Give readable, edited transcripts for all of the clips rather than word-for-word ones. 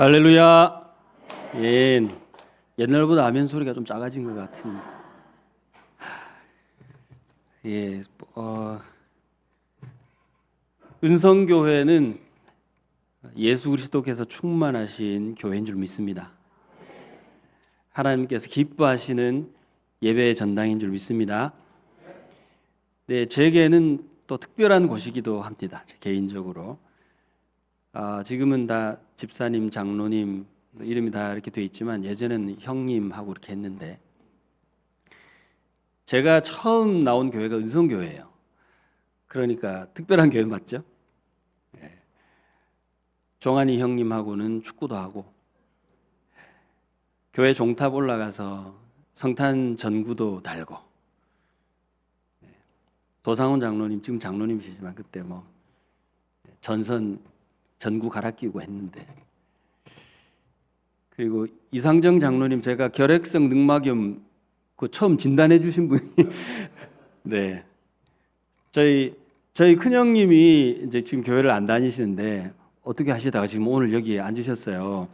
할렐루야. 예, 옛날보다 아멘 소리가 좀 작아진 것 같습니다. 예, 은성교회는 예수 그리스도께서 충만하신 교회인 줄 믿습니다. 하나님께서 기뻐하시는 예배의 전당인 줄 믿습니다. 네, 제게는 또 특별한 곳이기도 합니다. 개인적으로. 지금은 다 집사님, 장로님 이름이 다 이렇게 돼 있지만 예전에는 형님하고 이렇게 했는데, 제가 처음 나온 교회가 은성교회예요. 그러니까 특별한 교회 맞죠? 예. 종환이 형님하고는 축구도 하고, 교회 종탑 올라가서 성탄 전구도 달고, 도상훈 장로님 지금 장로님이시지만 그때 뭐 전구 갈아 끼우고 했는데, 그리고 이상정 장로님 제가 결핵성 늑막염 그 처음 진단해 주신 분이 네, 저희 큰형님이 이제 지금 교회를 안 다니시는데 어떻게 하시다가 지금 오늘 여기에 앉으셨어요.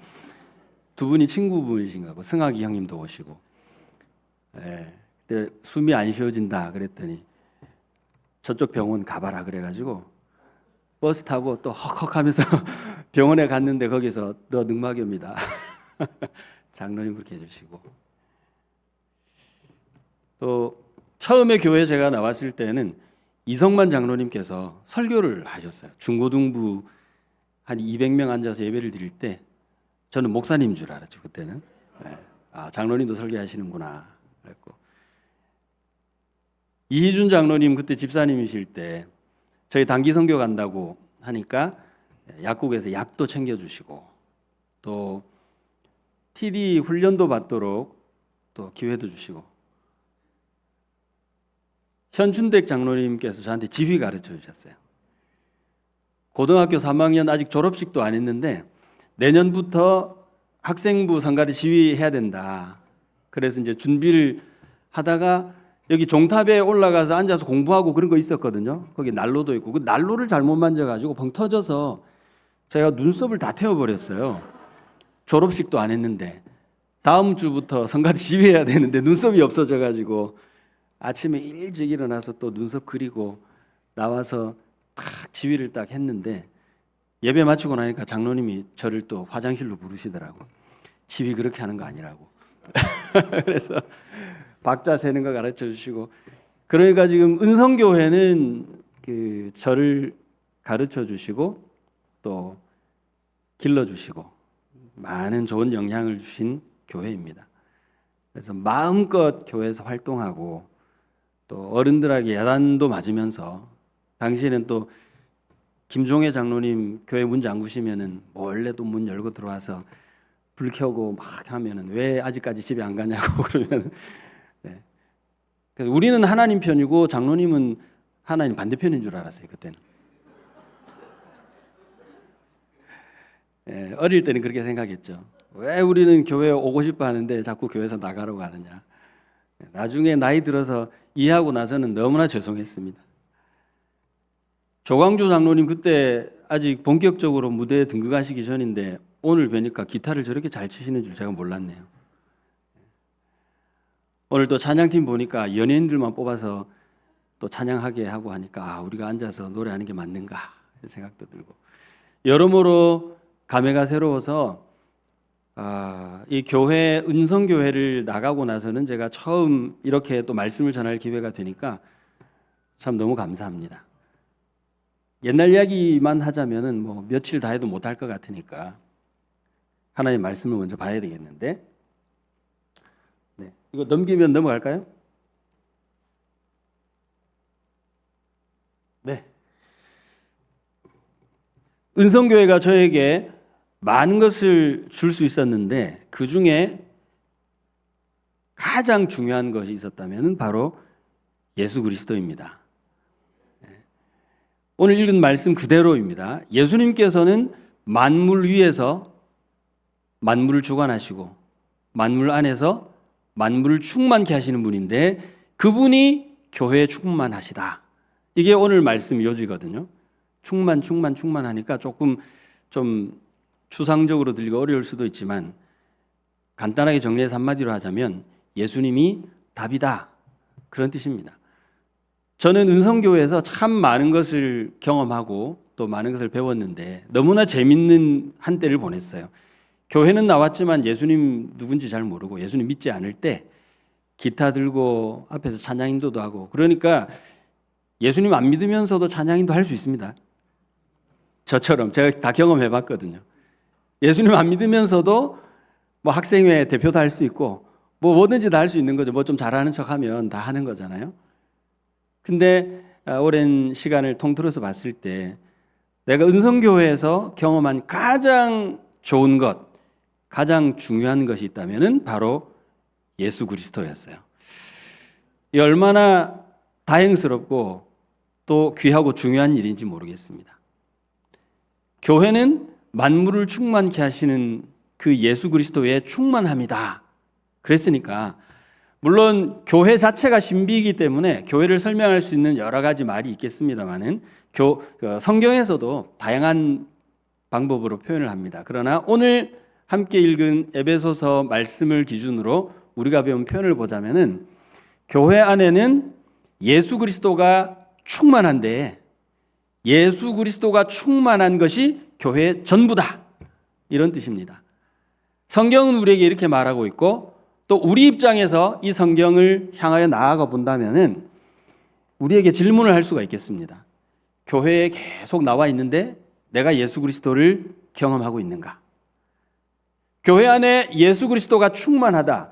두 분이 친구분이신가 고, 승학이 형님도 오시고. 네, 그때 숨이 안 쉬어진다 그랬더니 저쪽 병원 가봐라 그래가지고 버스 타고 또 헉헉하면서 병원에 갔는데 거기서 너 늑막염이다 장로님 그렇게 해주시고, 또 처음에 교회 제가 나왔을 때는 이성만 장로님께서 설교를 하셨어요. 중고등부 한 200명 앉아서 예배를 드릴 때 저는 목사님 줄 알았죠 그때는. 네. 장로님도 설교하시는구나 그랬고, 이희준 장로님 그때 집사님이실 때 저희 단기 선교 간다고 하니까 약국에서 약도 챙겨주시고, 또 TD 훈련도 받도록 또 기회도 주시고, 현춘댁 장로님께서 저한테 지휘 가르쳐 주셨어요. 고등학교 3학년 아직 졸업식도 안 했는데 내년부터 학생부 성가대 지휘해야 된다. 그래서 이제 준비를 하다가 여기 종탑에 올라가서 앉아서 공부하고 그런 거 있었거든요. 거기 난로도 있고, 그 난로를 잘못 만져가지고 벙 터져서 제가 눈썹을 다 태워버렸어요. 졸업식도 안 했는데 다음 주부터 성가대 지휘해야 되는데 눈썹이 없어져가지고 아침에 일찍 일어나서 또 눈썹 그리고 나와서 딱 지휘를 딱 했는데, 예배 마치고 나니까 장로님이 저를 또 화장실로 부르시더라고. 지휘 그렇게 하는 거 아니라고. 그래서 박자 세는 거 가르쳐 주시고, 그러니까 지금 은성교회는 그 저를 가르쳐 주시고 또 길러 주시고 많은 좋은 영향을 주신 교회입니다. 그래서 마음껏 교회에서 활동하고 또 어른들에게 야단도 맞으면서, 당시에는 또 김종혜 장로님 교회 문 잠그시면은 몰래 또 문 열고 들어와서 불 켜고 막 하면은 왜 아직까지 집에 안 가냐고 그러면, 네. 그래서 우리는 하나님 편이고 장로님은 하나님 반대편인 줄 알았어요 그때는. 네, 어릴 때는 그렇게 생각했죠. 왜 우리는 교회 오고 싶어 하는데 자꾸 교회에서 나가라고 하느냐. 나중에 나이 들어서 이해하고 나서는 너무나 죄송했습니다. 조광주 장로님 그때 아직 본격적으로 무대에 등극하시기 전인데 오늘 뵈니까 기타를 저렇게 잘 치시는 줄 제가 몰랐네요. 오늘 또 찬양팀 보니까 연예인들만 뽑아서 또 찬양하게 하고 하니까 우리가 앉아서 노래하는 게 맞는가 생각도 들고, 여러모로 감회가 새로워서 이 교회, 은성교회를 나가고 나서는 제가 처음 이렇게 또 말씀을 전할 기회가 되니까 참 너무 감사합니다. 옛날 이야기만 하자면은 뭐 며칠 다 해도 못할 것 같으니까 하나님 말씀을 먼저 봐야 되겠는데, 네, 이거 넘기면 넘어갈까요? 네. 은성교회가 저에게 많은 것을 줄 수 있었는데 그 중에 가장 중요한 것이 있었다면 바로 예수 그리스도입니다. 오늘 읽은 말씀 그대로입니다. 예수님께서는 만물 위에서 만물을 주관하시고 만물 안에서 만물을 충만케 하시는 분인데 그분이 교회에 충만하시다. 이게 오늘 말씀 요지거든요. 충만하니까 조금 좀 추상적으로 들리고 어려울 수도 있지만 간단하게 정리해서 한마디로 하자면 예수님이 답이다, 그런 뜻입니다. 저는 은성교회에서 참 많은 것을 경험하고 또 많은 것을 배웠는데 너무나 재밌는 한때를 보냈어요. 교회는 나왔지만 예수님 누군지 잘 모르고 예수님 믿지 않을 때 기타 들고 앞에서 찬양 인도도 하고, 그러니까 예수님 안 믿으면서도 찬양 인도 할 수 있습니다. 저처럼 제가 다 경험해 봤거든요. 예수님 안 믿으면서도 뭐 학생회 대표도 할 수 있고 뭐 뭐든지 다 할 수 있는 거죠. 뭐 좀 잘하는 척하면 다 하는 거잖아요. 근데 오랜 시간을 통틀어서 봤을 때 내가 은성교회에서 경험한 가장 좋은 것, 가장 중요한 것이 있다면은 바로 예수 그리스도였어요. 이 얼마나 다행스럽고 또 귀하고 중요한 일인지 모르겠습니다. 교회는 만물을 충만케 하시는 그 예수 그리스도의 충만함이다. 그랬으니까 물론 교회 자체가 신비이기 때문에 교회를 설명할 수 있는 여러 가지 말이 있겠습니다만은 성경에서도 다양한 방법으로 표현을 합니다. 그러나 오늘 함께 읽은 에베소서 말씀을 기준으로 우리가 배운 표현을 보자면은 교회 안에는 예수 그리스도가 충만한데 예수 그리스도가 충만한 것이 교회의 전부다, 이런 뜻입니다. 성경은 우리에게 이렇게 말하고 있고 또 우리 입장에서 이 성경을 향하여 나아가 본다면은 우리에게 질문을 할 수가 있겠습니다. 교회에 계속 나와 있는데 내가 예수 그리스도를 경험하고 있는가? 교회 안에 예수 그리스도가 충만하다.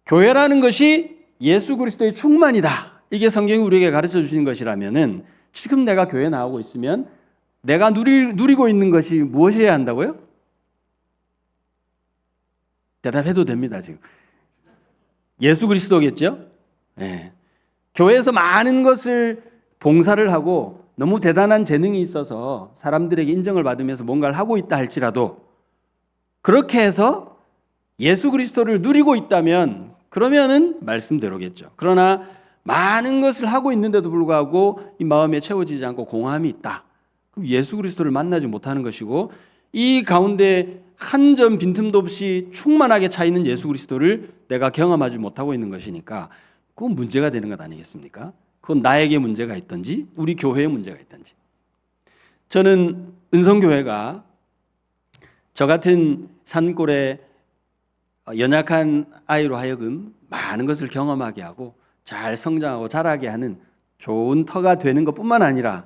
교회라는 것이 예수 그리스도의 충만이다. 이게 성경이 우리에게 가르쳐 주시는 것이라면은 지금 내가 교회에 나오고 있으면 내가 누리고 있는 것이 무엇이어야 한다고요? 대답해도 됩니다, 지금. 예수 그리스도겠죠? 네. 교회에서 많은 것을 봉사를 하고 너무 대단한 재능이 있어서 사람들에게 인정을 받으면서 뭔가를 하고 있다 할지라도 그렇게 해서 예수 그리스도를 누리고 있다면 그러면은 말씀대로겠죠. 그러나 많은 것을 하고 있는데도 불구하고 이 마음에 채워지지 않고 공허함이 있다. 그럼 예수 그리스도를 만나지 못하는 것이고 이 가운데 한 점 빈틈도 없이 충만하게 차 있는 예수 그리스도를 내가 경험하지 못하고 있는 것이니까 그건 문제가 되는 것 아니겠습니까? 그건 나에게 문제가 있든지 우리 교회에 문제가 있든지. 저는 은성교회가 저 같은 산골에 연약한 아이로 하여금 많은 것을 경험하게 하고 잘 성장하고 자라게 하는 좋은 터가 되는 것뿐만 아니라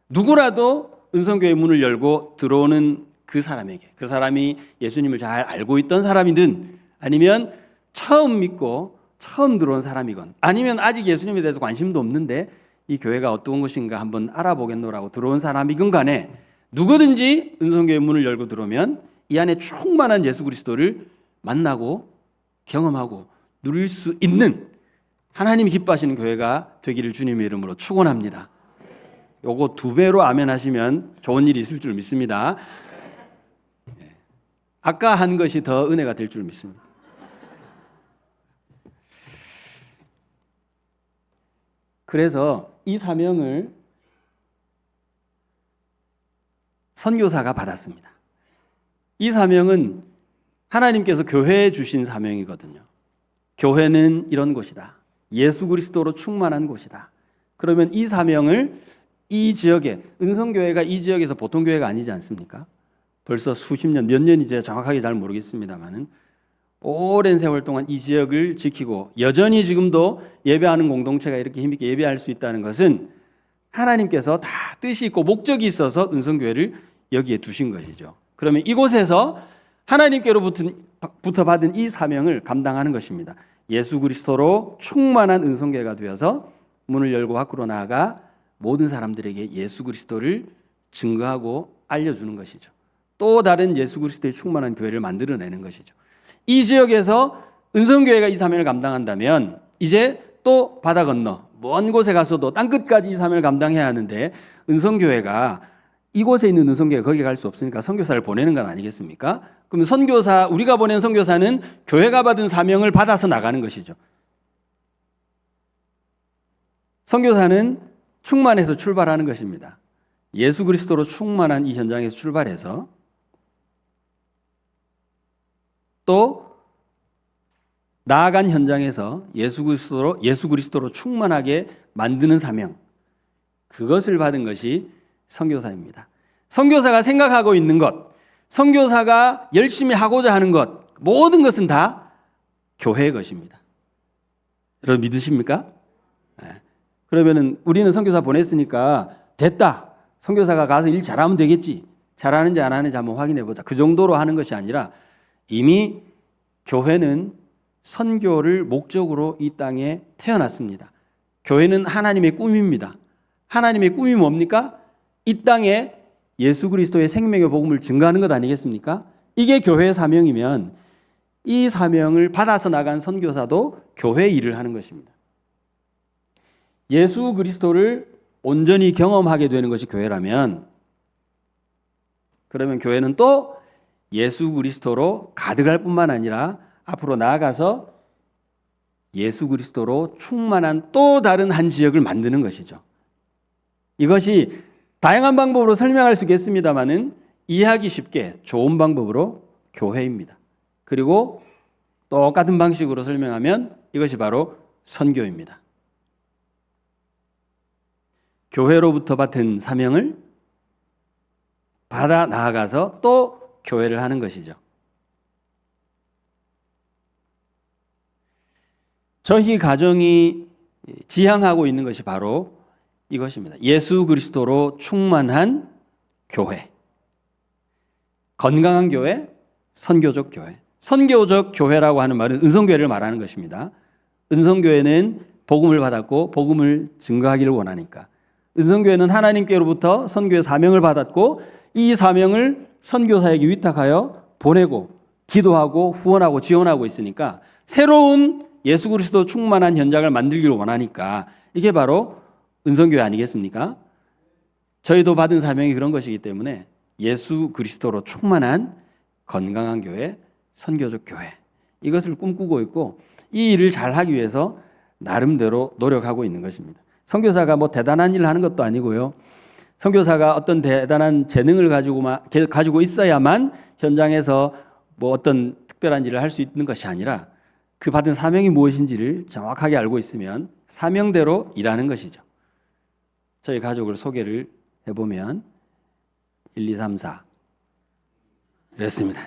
누구라도 은성교회 문을 열고 들어오는 그 사람에게, 그 사람이 예수님을 잘 알고 있던 사람이든 아니면 처음 믿고 처음 들어온 사람이건 아니면 아직 예수님에 대해서 관심도 없는데 이 교회가 어떤 것인가 한번 알아보겠노라고 들어온 사람이건 간에 누구든지 은성교회 문을 열고 들어오면 이 안에 충만한 예수 그리스도를 만나고 경험하고 누릴 수 있는 하나님이 기뻐하시는 교회가 되기를 주님의 이름으로 축원합니다. 요거 2배로 아멘 하시면 좋은 일이 있을 줄 믿습니다. 아까 한 것이 더 은혜가 될 줄 믿습니다. 그래서 이 사명을 선교사가 받았습니다. 이 사명은 하나님께서 교회에 주신 사명이거든요. 교회는 이런 곳이다. 예수 그리스도로 충만한 곳이다. 그러면 이 사명을 이 지역에, 은성교회가 이 지역에서 보통 교회가 아니지 않습니까? 벌써 수십 년, 몇 년인지 정확하게 잘 모르겠습니다만은 오랜 세월 동안 이 지역을 지키고 여전히 지금도 예배하는 공동체가 이렇게 힘있게 예배할 수 있다는 것은 하나님께서 다 뜻이 있고 목적이 있어서 은성교회를 여기에 두신 것이죠. 그러면 이곳에서 하나님께로부터 받은 이 사명을 감당하는 것입니다. 예수 그리스도로 충만한 은성교회가 되어서 문을 열고 밖으로 나아가 모든 사람들에게 예수 그리스도를 증거하고 알려주는 것이죠. 또 다른 예수 그리스도의 충만한 교회를 만들어내는 것이죠. 이 지역에서 은성교회가 이 사명을 감당한다면 이제 또 바다 건너 먼 곳에 가서도 땅끝까지 이 사명을 감당해야 하는데 은성교회가 이곳에 있는 은성교회가 거기 갈 수 없으니까 선교사를 보내는 건 아니겠습니까? 그럼 선교사, 우리가 보낸 선교사는 교회가 받은 사명을 받아서 나가는 것이죠. 선교사는 충만해서 출발하는 것입니다. 예수 그리스도로 충만한 이 현장에서 출발해서 또 나아간 현장에서 예수 그리스도로 충만하게 만드는 사명, 그것을 받은 것이 선교사입니다. 선교사가 생각하고 있는 것, 선교사가 열심히 하고자 하는 것, 모든 것은 다 교회의 것입니다. 여러분 믿으십니까? 그러면은 우리는 선교사 보냈으니까 됐다. 선교사가 가서 일 잘하면 되겠지. 잘하는지 안 하는지 한번 확인해 보자. 그 정도로 하는 것이 아니라 이미 교회는 선교를 목적으로 이 땅에 태어났습니다. 교회는 하나님의 꿈입니다. 하나님의 꿈이 뭡니까? 이 땅에 예수 그리스도의 생명의 복음을 증거하는 것 아니겠습니까? 이게 교회의 사명이면 이 사명을 받아서 나간 선교사도 교회 일을 하는 것입니다. 예수 그리스도를 온전히 경험하게 되는 것이 교회라면, 그러면 교회는 또 예수 그리스도로 가득할 뿐만 아니라 앞으로 나아가서 예수 그리스도로 충만한 또 다른 한 지역을 만드는 것이죠. 이것이 다양한 방법으로 설명할 수 있겠습니다만은 이해하기 쉽게 좋은 방법으로 교회입니다. 그리고 똑같은 방식으로 설명하면 이것이 바로 선교입니다. 교회로부터 받은 사명을 받아 나아가서 또 교회를 하는 것이죠. 저희 가정이 지향하고 있는 것이 바로 이것입니다. 예수 그리스도로 충만한 교회. 건강한 교회, 선교적 교회. 선교적 교회라고 하는 말은 은성교회를 말하는 것입니다. 은성교회는 복음을 받았고 복음을 증거하기를 원하니까. 은성교회는 하나님께로부터 선교의 사명을 받았고 이 사명을 선교사에게 위탁하여 보내고 기도하고 후원하고 지원하고 있으니까 새로운 예수 그리스도 충만한 현장을 만들기를 원하니까 이게 바로 은성교회 아니겠습니까? 저희도 받은 사명이 그런 것이기 때문에 예수 그리스도로 충만한 건강한 교회, 선교적 교회, 이것을 꿈꾸고 있고 이 일을 잘하기 위해서 나름대로 노력하고 있는 것입니다. 선교사가 뭐 대단한 일을 하는 것도 아니고요. 선교사가 어떤 대단한 재능을 가지고 있어야만 현장에서 뭐 어떤 특별한 일을 할 수 있는 것이 아니라 그 받은 사명이 무엇인지를 정확하게 알고 있으면 사명대로 일하는 것이죠. 저희 가족을 소개를 해보면 1, 2, 3, 4 이랬습니다.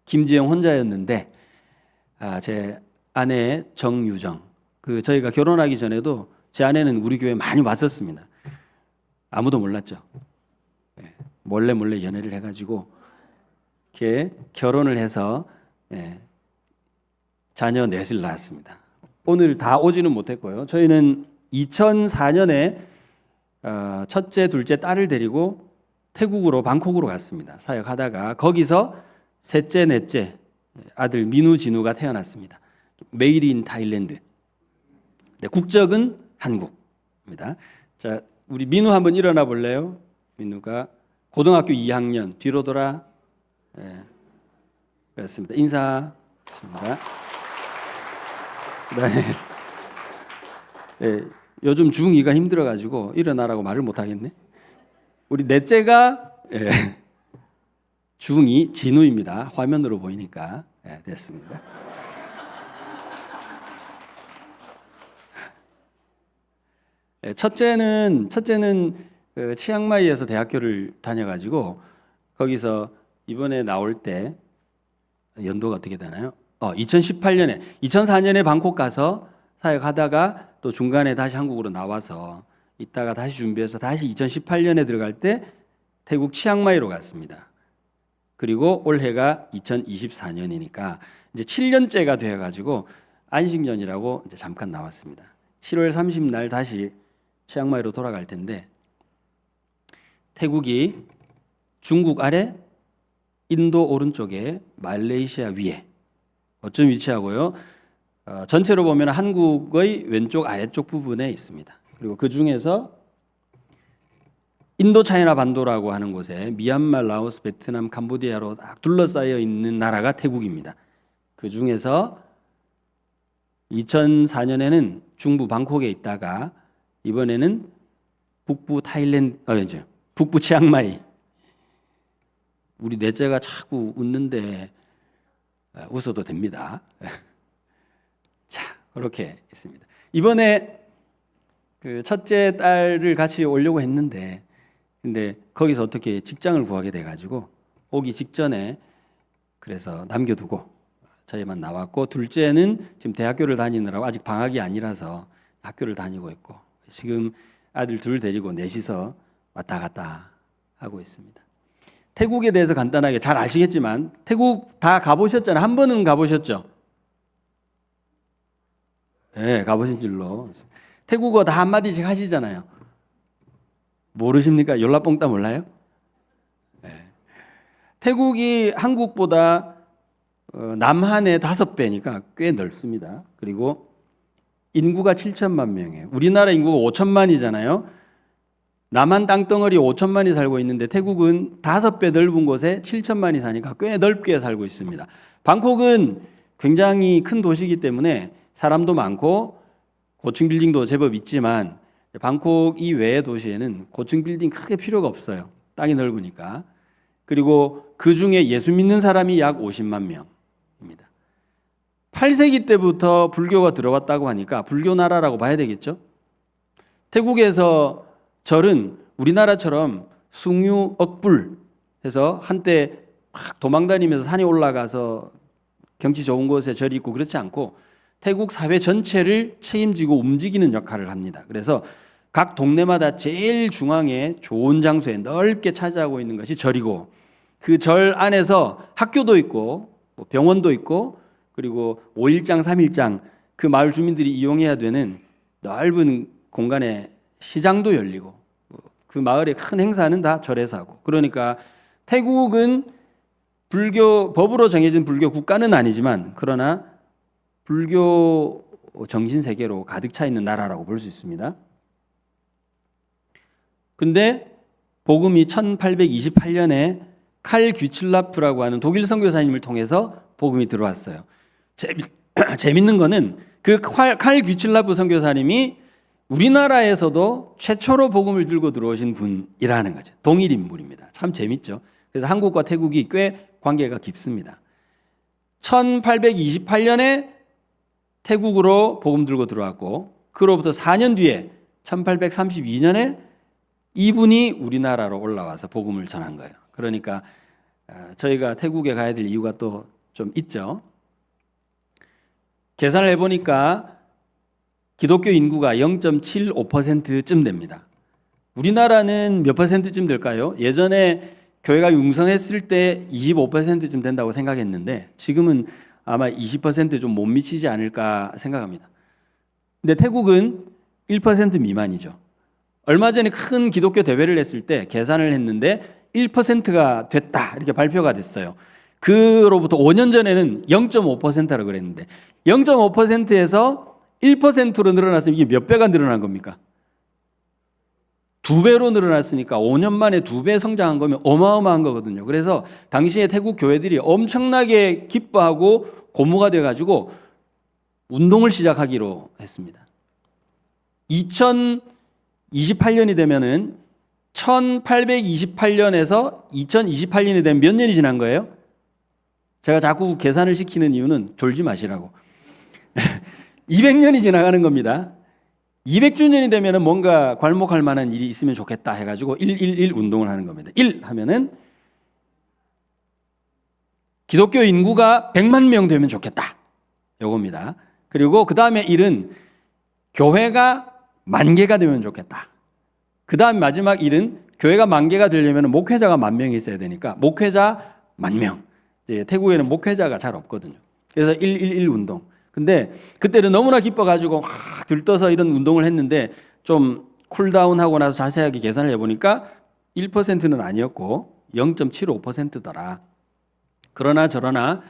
김지영 혼자였는데 제 아내 정유정, 저희가 결혼하기 전에도 제 아내는 우리 교회에 많이 왔었습니다. 아무도 몰랐죠. 몰래 연애를 해가지고 이렇게 결혼을 해서 자녀 넷을 낳았습니다. 오늘 다 오지는 못했고요. 저희는 2004년에 첫째, 둘째 딸을 데리고 태국으로 방콕으로 갔습니다. 사역하다가 거기서 셋째, 넷째 아들 민우, 진우가 태어났습니다. 메이드 인 타일랜드. 국적은 한국입니다. 자, 우리 민우 한번 일어나 볼래요? 민우가 고등학교 2학년 뒤로 돌아. 그렇습니다. 인사했습니다. 네. 요즘 중2가 힘들어가지고 일어나라고 말을 못하겠네. 우리 넷째가 중2 진우입니다. 화면으로 보이니까 됐습니다. 첫째는 치앙마이에서 대학교를 다녀가지고 거기서 이번에 나올 때 연도가 어떻게 되나요? 2004년에 방콕 가서 사역하다가 또 중간에 다시 한국으로 나와서 이따가 다시 준비해서 다시 2018년에 들어갈 때 태국 치앙마이로 갔습니다. 그리고 올해가 2024년이니까 이제 7년째가 되어가지고 안식년이라고 이제 잠깐 나왔습니다. 7월 30날 다시 치앙마이로 돌아갈 텐데 태국이 중국 아래, 인도 오른쪽에, 말레이시아 위에 어쩜 위치하고요. 전체로 보면 한국의 왼쪽 아래쪽 부분에 있습니다. 그리고 그 중에서 인도 차이나 반도라고 하는 곳에 미얀마, 라오스, 베트남, 캄보디아로 딱 둘러싸여 있는 나라가 태국입니다. 그 중에서 2004년에는 중부 방콕에 있다가 이번에는 북부 북부 치앙마이. 우리 넷째가 자꾸 웃는데 웃어도 됩니다. 자, 그렇게 있습니다. 이번에 그 첫째 딸을 같이 오려고 했는데, 근데 거기서 어떻게 직장을 구하게 돼가지고 오기 직전에 그래서 남겨두고 저희만 나왔고, 둘째는 지금 대학교를 다니느라고 아직 방학이 아니라서 학교를 다니고 있고, 지금 아들 둘 데리고 넷이서 왔다 갔다 하고 있습니다. 태국에 대해서 간단하게 잘 아시겠지만 태국 다 가보셨잖아요. 한 번은 가보셨죠? 네, 가보신 줄로. 태국어 다 한마디씩 하시잖아요. 모르십니까? 열라뽕따 몰라요? 네. 태국이 한국보다 남한의 5배니까 꽤 넓습니다. 그리고 인구가 7천만 명이에요. 우리나라 인구가 5천만이잖아요. 남한 땅덩어리 5천만이 살고 있는데 태국은 5배 넓은 곳에 7천만이 사니까 꽤 넓게 살고 있습니다. 방콕은 굉장히 큰 도시이기 때문에 사람도 많고 고층 빌딩도 제법 있지만 방콕 이외의 도시에는 고층 빌딩 크게 필요가 없어요. 땅이 넓으니까. 그리고 그 중에 예수 믿는 사람이 약 50만 명입니다. 8세기 때부터 불교가 들어왔다고 하니까 불교 나라라고 봐야 되겠죠. 태국에서 절은 우리나라처럼 숭유, 억불 해서 한때 막 도망다니면서 산에 올라가서 경치 좋은 곳에 절이 있고 그렇지 않고 태국 사회 전체를 책임지고 움직이는 역할을 합니다. 그래서 각 동네마다 제일 중앙에 좋은 장소에 넓게 차지하고 있는 것이 절이고, 그 절 안에서 학교도 있고 병원도 있고 그리고 5일장, 3일장 그 마을 주민들이 이용해야 되는 넓은 공간에 시장도 열리고 그 마을의 큰 행사는 다 절에서 하고, 그러니까 태국은 불교 법으로 정해진 불교 국가는 아니지만 그러나 불교 정신 세계로 가득 차 있는 나라라고 볼 수 있습니다. 근데 복음이 1828년에 칼 귀칠라프라고 하는 독일 선교사님을 통해서 복음이 들어왔어요. 재밌는 거는 그 칼 귀칠라프 선교사님이 우리나라에서도 최초로 복음을 들고 들어오신 분이라는 거죠. 동일 인물입니다. 참 재밌죠. 그래서 한국과 태국이 꽤 관계가 깊습니다. 1828년에 태국으로 복음 들고 들어왔고, 그로부터 4년 뒤에 1832년에 이분이 우리나라로 올라와서 복음을 전한 거예요. 그러니까 저희가 태국에 가야 될 이유가 또 좀 있죠. 계산을 해보니까 기독교 인구가 0.75%쯤 됩니다. 우리나라는 몇 퍼센트쯤 될까요? 예전에 교회가 융성했을 때 25%쯤 된다고 생각했는데 지금은 아마 20% 좀 못 미치지 않을까 생각합니다. 근데 태국은 1% 미만이죠. 얼마 전에 큰 기독교 대회를 했을 때 계산을 했는데 1%가 됐다 이렇게 발표가 됐어요. 그로부터 5년 전에는 0.5%라고 그랬는데 0.5%에서 1%로 늘어났으면 이게 몇 배가 늘어난 겁니까? 2배로 늘어났으니까 5년 만에 2배 성장한 거면 어마어마한 거거든요. 그래서 당시에 태국 교회들이 엄청나게 기뻐하고 고무가 돼가지고 운동을 시작하기로 했습니다. 2028년이 되면은 1828년에서 2028년이 되면 몇 년이 지난 거예요? 제가 자꾸 계산을 시키는 이유는 졸지 마시라고. 200년이 지나가는 겁니다. 200주년이 되면 뭔가 괄목할 만한 일이 있으면 좋겠다 해가지고 111 운동을 하는 겁니다. 1 하면은 기독교 인구가 100만 명 되면 좋겠다. 요겁니다. 그리고 그 다음에 1은 교회가 10,000개가 되면 좋겠다. 그 다음 마지막 1은 교회가 10,000개가 되려면 목회자가 10,000명이 있어야 되니까 목회자 10,000명. 이제 태국에는 목회자가 잘 없거든요. 그래서 111 운동. 근데 그때는 너무나 기뻐가지고 막 들떠서 이런 운동을 했는데 좀 쿨다운하고 나서 자세하게 계산을 해보니까 1%는 아니었고 0.75%더라. 그러나 저러나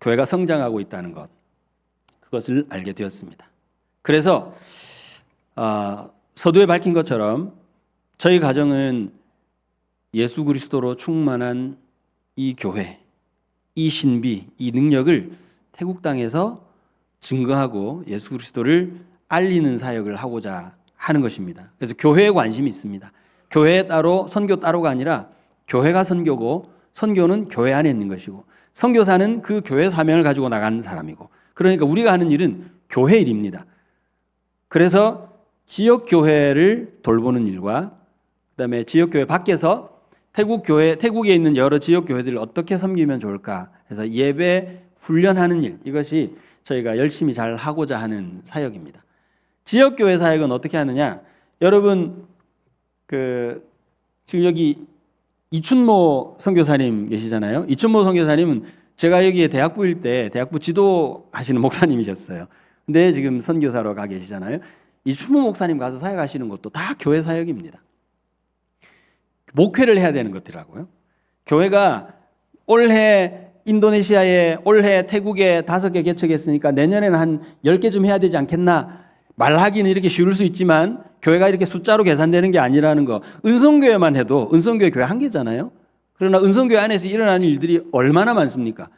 교회가 성장하고 있다는 것, 그것을 알게 되었습니다. 그래서 서두에 밝힌 것처럼 저희 가정은 예수 그리스도로 충만한 이 교회, 이 신비, 이 능력을 태국 땅에서 증거하고 예수 그리스도를 알리는 사역을 하고자 하는 것입니다. 그래서 교회에 관심이 있습니다. 교회 따로 선교 따로가 아니라 교회가 선교고 선교는 교회 안에 있는 것이고 선교사는 그 교회 사명을 가지고 나가는 사람이고, 그러니까 우리가 하는 일은 교회 일입니다. 그래서 지역 교회를 돌보는 일과 그다음에 지역 교회 밖에서 태국에 있는 여러 지역 교회들을 어떻게 섬기면 좋을까 해서 예배 훈련하는 일, 이것이 저희가 열심히 잘 하고자 하는 사역입니다. 지역 교회 사역은 어떻게 하느냐? 여러분 지금 여기 이춘모 선교사님 계시잖아요. 이춘모 선교사님은 제가 여기에 대학부일 때 대학부 지도하시는 목사님이셨어요. 근데 지금 선교사로 가 계시잖아요. 이춘모 목사님 가서 사역하시는 것도 다 교회 사역입니다. 목회를 해야 되는 것들이라고요. 교회가 올해 인도네시아에, 올해 태국에 5개 개척했으니까 내년에는 한 10개쯤 해야 되지 않겠나 말하기는 이렇게 쉬울 수 있지만 교회가 이렇게 숫자로 계산되는 게 아니라는 거. 은성교회만 해도 은성교회 교회 한 개잖아요. 그러나 은성교회 안에서 일어나는 일들이 얼마나 많습니까?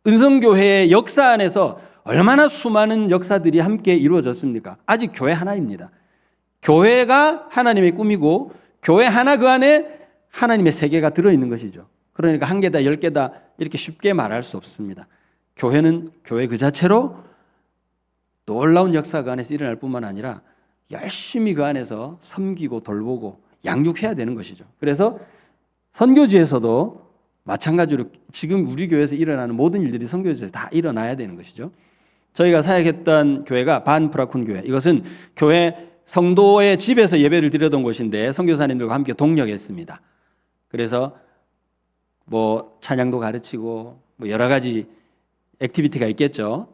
은성교회의 역사 안에서 얼마나 수많은 역사들이 함께 이루어졌습니까? 아직 교회 하나입니다. 교회가 하나님의 꿈이고 교회 하나 그 안에 하나님의 세계가 들어있는 것이죠. 그러니까 1개다 10개다 이렇게 쉽게 말할 수 없습니다. 교회는 교회 그 자체로 놀라운 역사 그 안에서 일어날 뿐만 아니라 열심히 그 안에서 섬기고 돌보고 양육해야 되는 것이죠. 그래서 선교지에서도 마찬가지로 지금 우리 교회에서 일어나는 모든 일들이 선교지에서 다 일어나야 되는 것이죠. 저희가 사역했던 교회가 반프라쿤 교회, 이것은 교회 성도의 집에서 예배를 드리던 곳인데 선교사님들과 함께 동역했습니다. 그래서 뭐 찬양도 가르치고 뭐 여러 가지 액티비티가 있겠죠.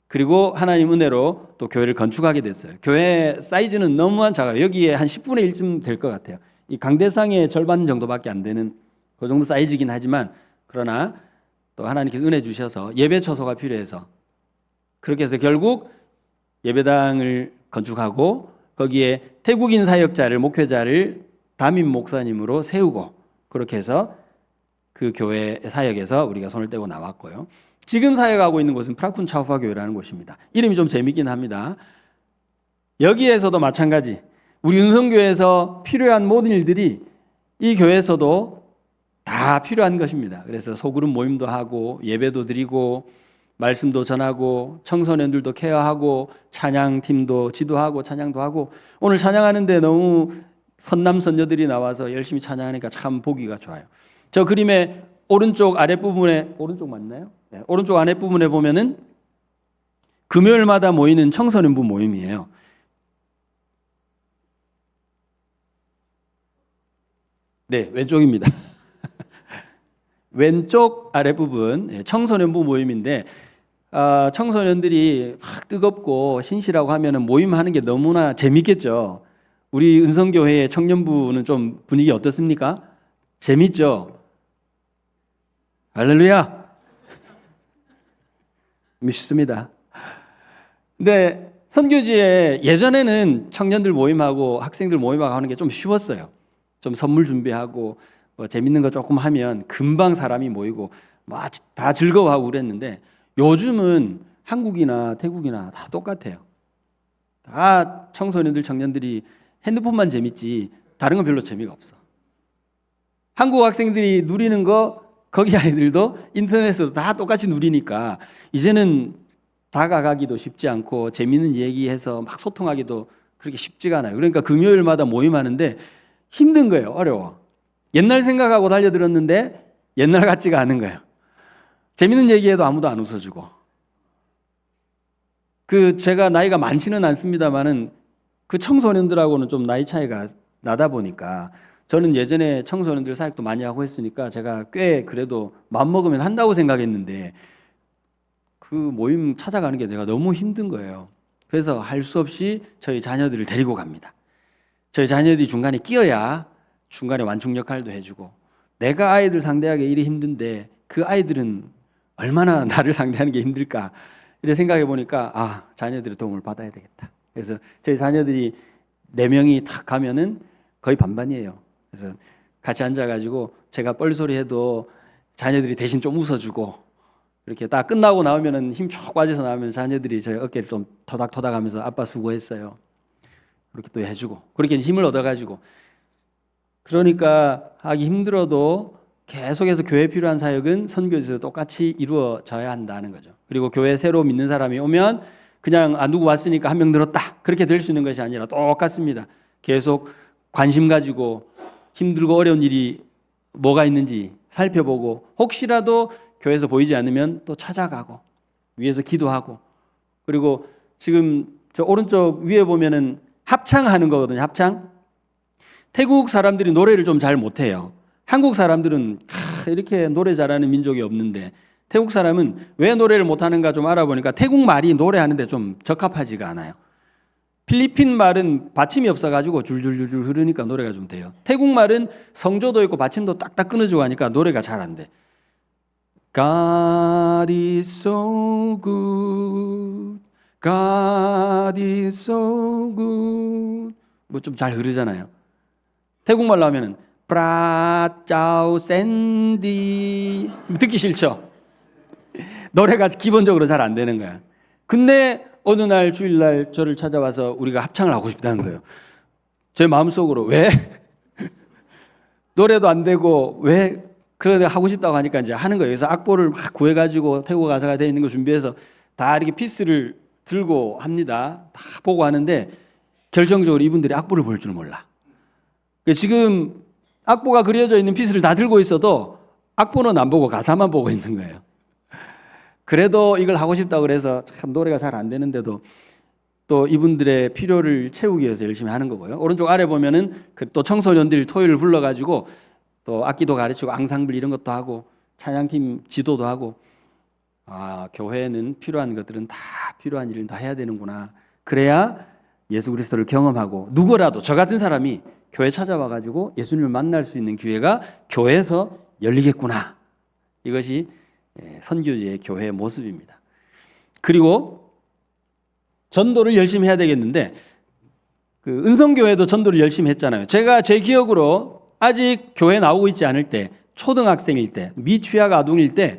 그리고 하나님 은혜로 또 교회를 건축하게 됐어요. 교회 사이즈는 너무한 작아요. 여기에 한 10분의 1쯤 될 것 같아요. 이 강대상의 절반 정도밖에 안 되는 그 정도 사이즈이긴 하지만, 그러나 또 하나님께서 은혜 주셔서 예배 처소가 필요해서 그렇게 해서 결국 예배당을 건축하고 거기에 태국인 사역자를, 목회자를 담임 목사님으로 세우고, 그렇게 해서 그 교회 사역에서 우리가 손을 떼고 나왔고요. 지금 사역하고 있는 곳은 프라쿤 차우파 교회라는 곳입니다. 이름이 좀 재밌긴 합니다. 여기에서도 마찬가지, 우리 은성교회에서 필요한 모든 일들이 이 교회에서도 다 필요한 것입니다. 그래서 소그룹 모임도 하고 예배도 드리고 말씀도 전하고 청소년들도 케어하고 찬양팀도 지도하고 찬양도 하고, 오늘 찬양하는데 너무 선남 선녀들이 나와서 열심히 찬양하니까 참 보기가 좋아요. 저 그림의 오른쪽 아랫부분에, 오른쪽 맞나요? 네, 오른쪽 아랫부분에 보면은 금요일마다 모이는 청소년부 모임이에요. 네, 왼쪽입니다. 왼쪽 아랫부분 청소년부 모임인데, 청소년들이 막 뜨겁고 신실하고 하면은 모임하는 게 너무나 재밌겠죠. 우리 은성교회의 청년부는 좀 분위기 어떻습니까? 재밌죠? 할렐루야! 믿습니다. 근데 선교지에 예전에는 청년들 모임하고 학생들 모임하고 하는 게 좀 쉬웠어요. 좀 선물 준비하고 뭐 재밌는 거 조금 하면 금방 사람이 모이고 막 다 즐거워하고 그랬는데, 요즘은 한국이나 태국이나 다 똑같아요. 다 청소년들, 청년들이 핸드폰만 재밌지 다른 건 별로 재미가 없어. 한국 학생들이 누리는 거 거기 아이들도 인터넷으로 다 똑같이 누리니까 이제는 다가가기도 쉽지 않고 재밌는 얘기해서 막 소통하기도 그렇게 쉽지가 않아요. 그러니까 금요일마다 모임하는데 힘든 거예요. 어려워. 옛날 생각하고 달려들었는데 옛날 같지가 않은 거예요. 재밌는 얘기해도 아무도 안 웃어주고. 제가 나이가 많지는 않습니다만은 그 청소년들하고는 좀 나이 차이가 나다 보니까, 저는 예전에 청소년들 사역도 많이 하고 했으니까 제가 꽤 그래도 마음먹으면 한다고 생각했는데 그 모임 찾아가는 게 내가 너무 힘든 거예요. 그래서 할 수 없이 저희 자녀들을 데리고 갑니다. 저희 자녀들이 중간에 끼어야 중간에 완충 역할도 해주고, 내가 아이들 상대하기 이리 힘든데 그 아이들은 얼마나 나를 상대하는 게 힘들까, 이렇게 생각해 보니까 자녀들의 도움을 받아야 되겠다. 그래서 저희 자녀들이 4명이 탁 가면은 거의 반반이에요. 그래서 같이 앉아가지고 제가 뻘소리 해도 자녀들이 대신 좀 웃어주고, 이렇게 딱 끝나고 나오면은 힘 쭉 빠져서 나오면 자녀들이 저희 어깨를 좀 토닥토닥 하면서 아빠 수고했어요, 그렇게 또 해주고, 그렇게 힘을 얻어가지고, 그러니까 하기 힘들어도 계속해서 교회에 필요한 사역은 선교에서 똑같이 이루어져야 한다는 거죠. 그리고 교회 새로 믿는 사람이 오면 그냥 누구 왔으니까 한 명 늘었다 그렇게 될 수 있는 것이 아니라 똑같습니다. 계속 관심 가지고 힘들고 어려운 일이 뭐가 있는지 살펴보고 혹시라도 교회에서 보이지 않으면 또 찾아가고 위에서 기도하고 그리고 지금 저 오른쪽 위에 보면은 합창하는 거거든요. 합창. 태국 사람들이 노래를 좀 잘 못해요. 한국 사람들은 이렇게 노래 잘하는 민족이 없는데 태국 사람은 왜 노래를 못하는가 좀 알아보니까 태국 말이 노래하는데 좀 적합하지가 않아요. 필리핀 말은 받침이 없어가지고 줄줄줄줄 흐르니까 노래가 좀 돼요. 태국 말은 성조도 있고 받침도 딱딱 끊어지고 하니까 노래가 잘 안 돼. God is so good. God is so good. 뭐 좀 잘 흐르잖아요. 태국말로 하면은 프라짜오 샌디 듣기 싫죠? 노래가 기본적으로 잘 안 되는 거야. 근데 어느 날 주일날 저를 찾아와서 우리가 합창을 하고 싶다는 거예요. 제 마음속으로 왜 노래도 안 되고 왜 그러다 하고 싶다고 하니까 이제 하는 거예요. 그래서 악보를 막 구해가지고 태국 가사가 되어 있는 거 준비해서 다 이렇게 피스를 들고 합니다. 다 보고 하는데 결정적으로 이분들이 악보를 볼 줄 몰라. 지금 악보가 그려져 있는 피스를 다 들고 있어도 악보는 안 보고 가사만 보고 있는 거예요. 그래도 이걸 하고 싶다고 그래서 참 노래가 잘 안 되는데도 또 이분들의 필요를 채우기 위해서 열심히 하는 거고요. 오른쪽 아래 보면은 또 청소년들 토요일 불러가지고 또 악기도 가르치고 앙상블 이런 것도 하고 찬양팀 지도도 하고 교회는 필요한 것들은 다 필요한 일은 다 해야 되는구나. 그래야 예수 그리스도를 경험하고 누구라도 저 같은 사람이 교회 찾아와가지고 예수님을 만날 수 있는 기회가 교회에서 열리겠구나. 이것이 선교지의 교회의 모습입니다. 그리고 전도를 열심히 해야 되겠는데 그 은성교회도 전도를 열심히 했잖아요. 제가 제 기억으로 아직 교회 나오고 있지 않을 때 초등학생일 때 미취학 아동일 때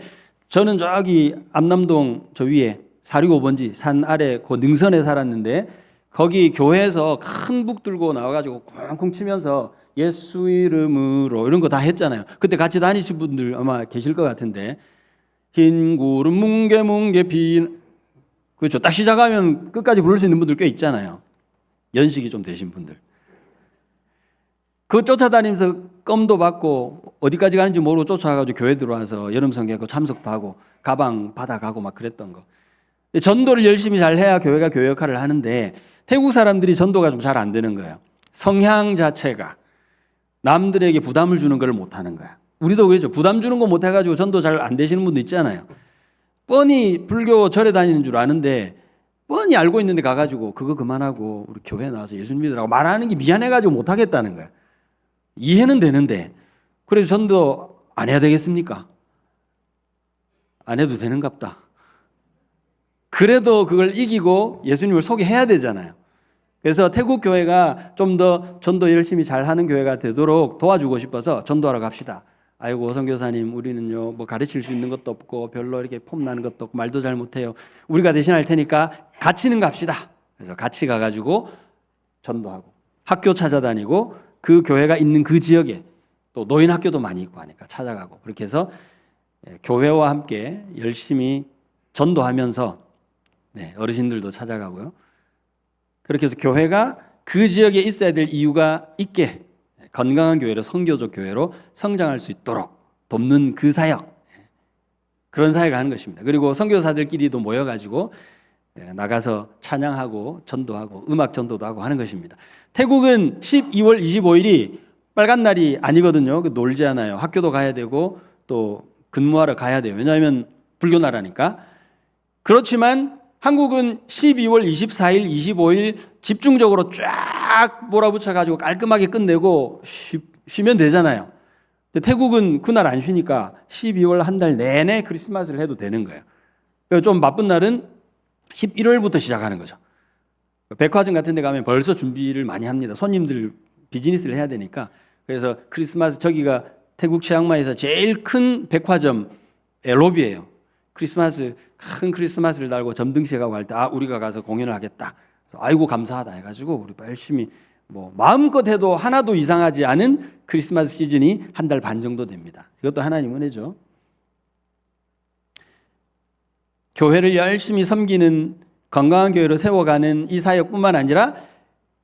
저는 저기 암남동 저 위에 465번지 산 아래 그 능선에 살았는데 거기 교회에서 큰 북 들고 나와가지고 쿵쿵 치면서 예수 이름으로 이런 거 다 했잖아요. 그때 같이 다니신 분들 아마 계실 것 같은데 흰 구름 뭉게뭉게 빈 그렇죠. 딱 시작하면 끝까지 부를 수 있는 분들 꽤 있잖아요. 연식이 좀 되신 분들. 그거 쫓아다니면서 껌도 받고 어디까지 가는지 모르고 쫓아가가지고 교회 들어와서 여름 성경고 참석도 하고 가방 받아가고 막 그랬던 거. 전도를 열심히 잘 해야 교회가 교회 역할을 하는데 태국 사람들이 전도가 좀 잘 안 되는 거예요. 성향 자체가 남들에게 부담을 주는 걸 못하는 거야. 우리도 그렇죠. 부담 주는 거 못해가지고 전도 잘 안 되시는 분도 있잖아요. 뻔히 불교 절에 다니는 줄 아는데 뻔히 알고 있는데 가가지고 그거 그만하고 우리 교회 나와서 예수 믿으라고 말하는 게 미안해가지고 못하겠다는 거야. 이해는 되는데 그래서 전도 안 해야 되겠습니까? 안 해도 되는갑다. 그래도 그걸 이기고 예수님을 소개해야 되잖아요. 그래서 태국 교회가 좀 더 전도 열심히 잘하는 교회가 되도록 도와주고 싶어서 전도하러 갑시다. 아이고 선교사님 우리는요 뭐 가르칠 수 있는 것도 없고 별로 이렇게 폼나는 것도 없고 말도 잘 못해요. 우리가 대신할 테니까 같이는 갑시다. 그래서 같이 가가지고 전도하고 학교 찾아다니고 그 교회가 있는 그 지역에 또 노인 학교도 많이 있고 하니까 찾아가고 그렇게 해서 교회와 함께 열심히 전도하면서 어르신들도 찾아가고요. 그렇게 해서 교회가 그 지역에 있어야 될 이유가 있게 건강한 교회로 선교적 교회로 성장할 수 있도록 돕는 그 사역 그런 사역을 하는 것입니다. 그리고 선교사들끼리도 모여가지고 나가서 찬양하고 전도하고 음악 전도도 하고 하는 것입니다. 태국은 12월 25일이 빨간 날이 아니거든요. 놀지 않아요. 학교도 가야 되고 또 근무하러 가야 돼요. 왜냐하면 불교 나라니까. 그렇지만 한국은 12월 24일, 25일 집중적으로 쫙 몰아붙여가지고 깔끔하게 끝내고 쉬면 되잖아요. 근데 태국은 그날 안 쉬니까 12월 한 달 내내 크리스마스를 해도 되는 거예요. 좀 바쁜 날은 11월부터 시작하는 거죠. 백화점 같은 데 가면 벌써 준비를 많이 합니다. 손님들 비즈니스를 해야 되니까. 그래서 크리스마스 저기가 태국 치앙마이에서 제일 큰 백화점의 로비예요. 크리스마스 큰 크리스마스를 달고 점등식하고 할 때 우리가 가서 공연을 하겠다. 그래서 아이고 감사하다 해가지고 우리 열심히 뭐 마음껏 해도 하나도 이상하지 않은 크리스마스 시즌이 한 달 반 정도 됩니다. 이것도 하나님 은혜죠. 교회를 열심히 섬기는 건강한 교회로 세워가는 이 사역뿐만 아니라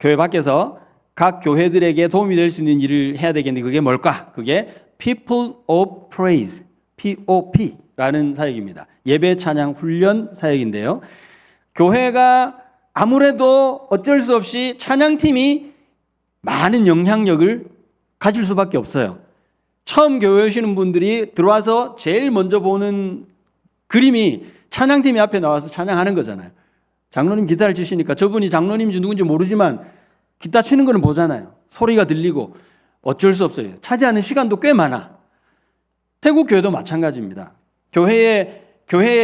교회 밖에서 각 교회들에게 도움이 될 수 있는 일을 해야 되겠는데 그게 뭘까? 그게 People of Praise, POP라는 사역입니다. 예배 찬양 훈련 사역인데요. 교회가 아무래도 어쩔 수 없이 찬양팀이 많은 영향력을 가질 수밖에 없어요. 처음 교회 오시는 분들이 들어와서 제일 먼저 보는 그림이 찬양팀이 앞에 나와서 찬양하는 거잖아요. 장로님 기타를 치시니까 저분이 장로님인지 누군지 모르지만 기타 치는 거는 보잖아요. 소리가 들리고 어쩔 수 없어요. 차지하는 시간도 꽤 많아. 태국 교회도 마찬가지입니다. 교회에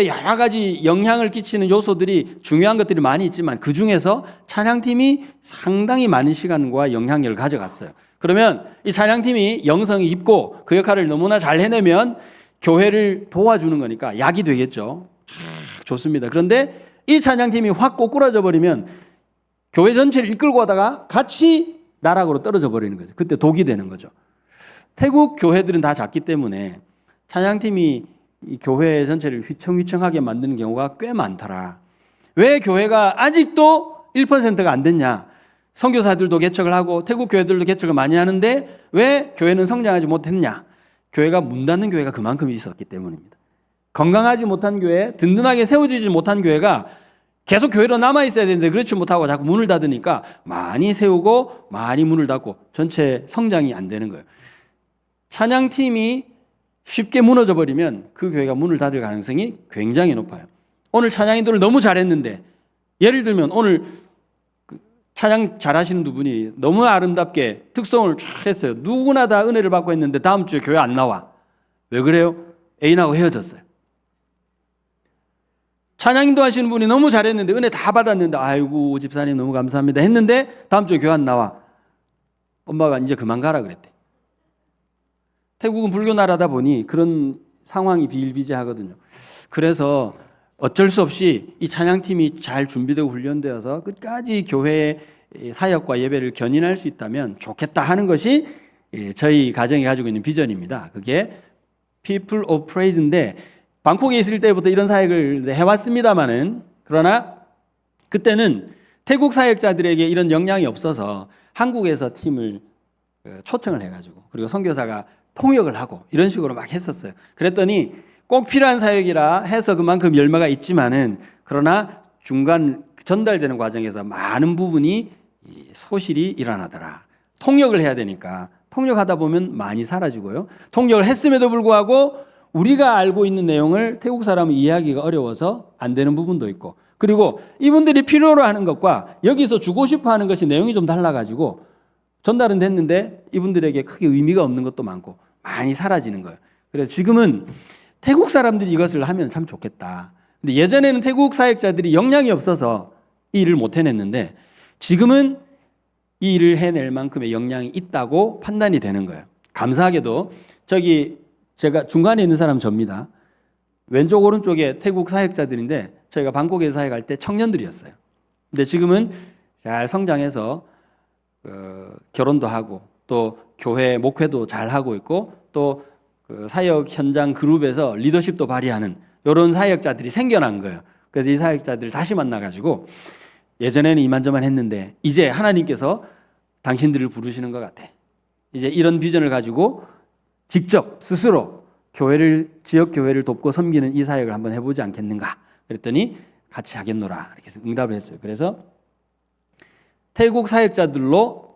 여러 가지 영향을 끼치는 요소들이 중요한 것들이 많이 있지만 그 중에서 찬양팀이 상당히 많은 시간과 영향력을 가져갔어요. 그러면 이 찬양팀이 영성이 깊고 그 역할을 너무나 잘 해내면 교회를 도와주는 거니까 약이 되겠죠. 좋습니다. 그런데 이 찬양팀이 확 꼬꾸라져 버리면 교회 전체를 이끌고 가다가 같이 나락으로 떨어져 버리는 거죠. 그때 독이 되는 거죠. 태국 교회들은 다 작기 때문에 찬양팀이 이 교회 전체를 휘청휘청하게 만드는 경우가 꽤 많더라. 왜 교회가 아직도 1%가 안 됐냐? 선교사들도 개척을 하고 태국 교회들도 개척을 많이 하는데 왜 교회는 성장하지 못했냐? 교회가 문 닫는 교회가 그만큼 있었기 때문입니다. 건강하지 못한 교회, 든든하게 세워지지 못한 교회가 계속 교회로 남아있어야 되는데 그렇지 못하고 자꾸 문을 닫으니까 많이 세우고 많이 문을 닫고 전체 성장이 안 되는 거예요. 찬양팀이 쉽게 무너져 버리면 그 교회가 문을 닫을 가능성이 굉장히 높아요. 오늘 찬양인들을 너무 잘했는데 예를 들면 오늘 찬양 잘하시는 두 분이 너무 아름답게 특성을 쫙 했어요. 누구나 다 은혜를 받고 했는데 다음 주에 교회 안 나와. 왜 그래요? 애인하고 헤어졌어요. 찬양인도 하시는 분이 너무 잘했는데 은혜 다 받았는데 아이고 집사님 너무 감사합니다 했는데 다음 주에 교회 안 나와. 엄마가 이제 그만 가라 그랬대. 태국은 불교 나라다 보니 그런 상황이 비일비재하거든요. 그래서 어쩔 수 없이 이 찬양팀이 잘 준비되고 훈련되어서 끝까지 교회의 사역과 예배를 견인할 수 있다면 좋겠다 하는 것이 저희 가정이 가지고 있는 비전입니다. 그게 People of Praise인데 방콕에 있을 때부터 이런 사역을 해왔습니다마는 그러나 그때는 태국 사역자들에게 이런 역량이 없어서 한국에서 팀을 초청을 해가지고 그리고 선교사가 통역을 하고 이런 식으로 막 했었어요. 그랬더니 꼭 필요한 사역이라 해서 그만큼 열매가 있지만은 그러나 중간 전달되는 과정에서 많은 부분이 소실이 일어나더라. 통역을 해야 되니까 통역하다 보면 많이 사라지고요. 통역을 했음에도 불구하고 우리가 알고 있는 내용을 태국 사람은 이해하기가 어려워서 안 되는 부분도 있고 그리고 이분들이 필요로 하는 것과 여기서 주고 싶어 하는 것이 내용이 좀 달라가지고 전달은 됐는데 이분들에게 크게 의미가 없는 것도 많고 많이 사라지는 거예요. 그래서 지금은 태국 사람들이 이것을 하면 참 좋겠다. 근데 예전에는 태국 사역자들이 역량이 없어서 이 일을 못 해냈는데 지금은 이 일을 해낼 만큼의 역량이 있다고 판단이 되는 거예요. 감사하게도 저기 제가 중간에 있는 사람 접니다. 왼쪽 오른쪽에 태국 사역자들인데 저희가 방콕에서 사역할 때 청년들이었어요. 근데 지금은 잘 성장해서 결혼도 하고 또 교회 목회도 잘 하고 있고 또 그 사역 현장 그룹에서 리더십도 발휘하는 이런 사역자들이 생겨난 거예요. 그래서 이 사역자들을 다시 만나가지고 예전에는 이만저만 했는데 이제 하나님께서 당신들을 부르시는 것 같아. 이제 이런 비전을 가지고 직접 스스로 지역 교회를 돕고 섬기는 이 사역을 한번 해보지 않겠는가. 그랬더니 같이 하겠노라 이렇게 해서 응답을 했어요. 그래서 태국 사역자들로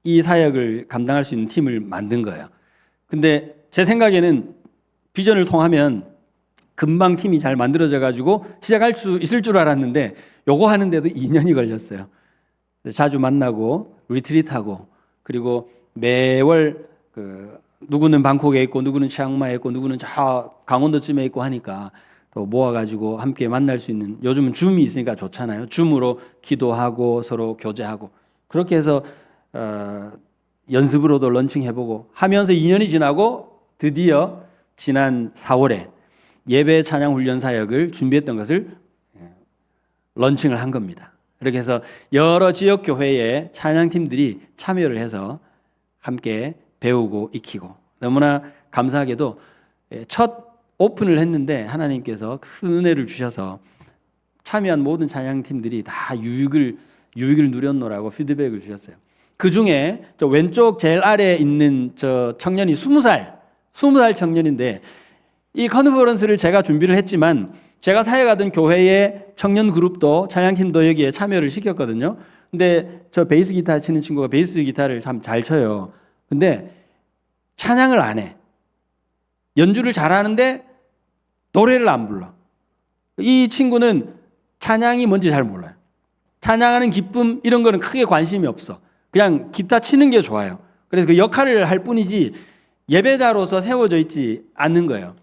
이 사역을 감당할 수 있는 팀을 만든 거예요. 근데 제 생각에는 비전을 통하면 금방 팀이 잘 만들어져 가지고 시작할 수 있을 줄 알았는데 요거 하는데도 2년이 걸렸어요. 자주 만나고 리트리트하고 그리고 매월 누구는 방콕에 있고 누구는 치앙마이에 있고 누구는 저 강원도쯤에 있고 하니까 또 모아가지고 함께 만날 수 있는 요즘은 줌이 있으니까 좋잖아요. 줌으로 기도하고 서로 교제하고 그렇게 해서 연습으로도 런칭해보고 하면서 2년이 지나고 드디어 지난 4월에 예배 찬양 훈련 사역을 준비했던 것을 런칭을 한 겁니다. 이렇게 해서 여러 지역 교회의 찬양팀들이 참여를 해서 함께 배우고 익히고, 너무나 감사하게도 첫 오픈을 했는데 하나님께서 큰 은혜를 주셔서 참여한 모든 찬양팀들이 다 유익을 누렸노라고 피드백을 주셨어요. 그 중에 저 왼쪽 제일 아래에 있는 저 청년이 20살 청년인데, 이 컨퍼런스를 제가 준비를 했지만 제가 사역하던 교회의 청년 그룹도 찬양팀도 여기에 참여를 시켰거든요. 근데 저 베이스 기타 치는 친구가 베이스 기타를 참 잘 쳐요. 근데 찬양을 안 해. 연주를 잘하는데 노래를 안 불러. 이 친구는 찬양이 뭔지 잘 몰라요. 찬양하는 기쁨 이런 거는 크게 관심이 없어. 그냥 기타 치는 게 좋아요. 그래서 그 역할을 할 뿐이지 예배자로서 세워져 있지 않는 거예요.